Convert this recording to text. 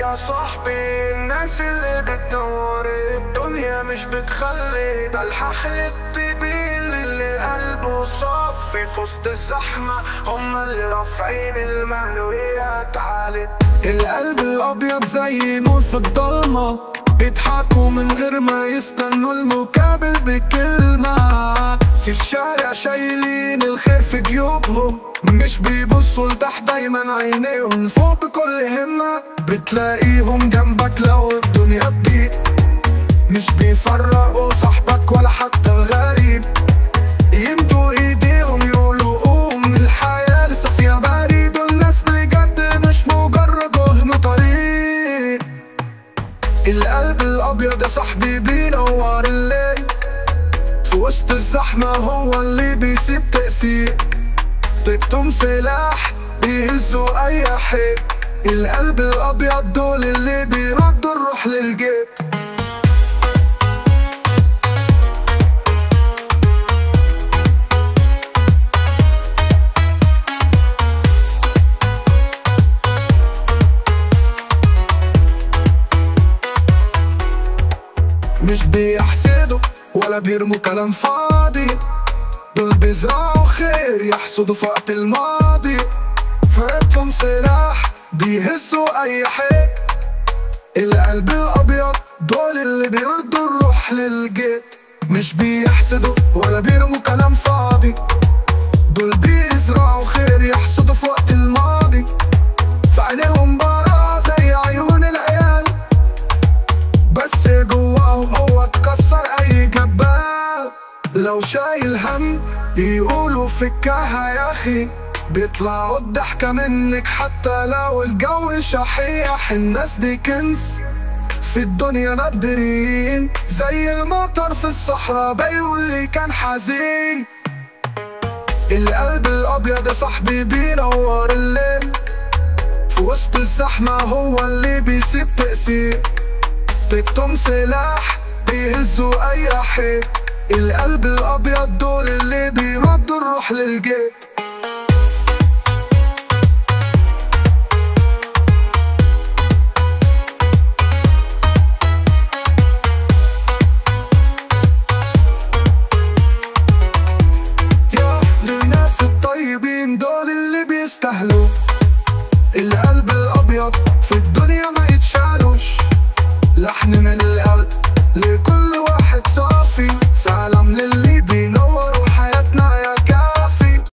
يا صاحبي الناس اللي بتنور الدنيا مش بتخلي ده الححل الطبيل اللي قلبه صافي في وسط الزحمة هما اللي رافعين المعنويات عالي. القلب الأبيض زي نور في الضلمة بيضحكوا من غير ما يستنوا المقابل بكلمة. في الشارع شايلين الخير في جيوبهم مش بيبصوا لتحت دايما عينيهم فوق بكل همة. بتلاقيهم جنبك لو الدنيا تضيق مش بيفرقوا صاحبك ولا حتى الغريب. يمدوا ايديهم يقولوا قوم الحياة لسه فيها بريد. دول ناس بجد مش مجرد وهم طريق. القلب الأبيض يا صاحبي بينور الليل في وسط الزحمة هو اللي بيسيب تأثير. طيبتهم سلاح بيهزوا أي حيط. القلب الأبيض دول اللي بيردوا الروح للجيت. مش بيحسدوا ولا بيرموا كلام فاضي. دول بيزرعوا خير يحصدوا في وقت الماضي. فقدهم سلاح بيهزوا اي حيط. القلب الابيض دول اللي بيردوا الروح للجيت. مش بيحسدوا ولا بيرموا كلام فاضي. دول بيزرعوا خير يحصدوا في وقت الماضي. في عينيهم براءة زي عيون العيال بس جواهم قوة تكسر اي جبال. لو شايل هم يقولوا فكها يا اخي. بيطلعوا الضحكة منك حتى لو الجو شحيح. الناس دي كنز في الدنيا نادرين زي المطر في الصحراء بيقول اللي كان حزين. القلب الابيض يا صاحبي بينور الليل في وسط الزحمة هو اللي بيسيب تأثير. طيبتهم سلاح بيهزوا اي حيط. القلب الابيض دول اللي بيردوا الروح للجيت.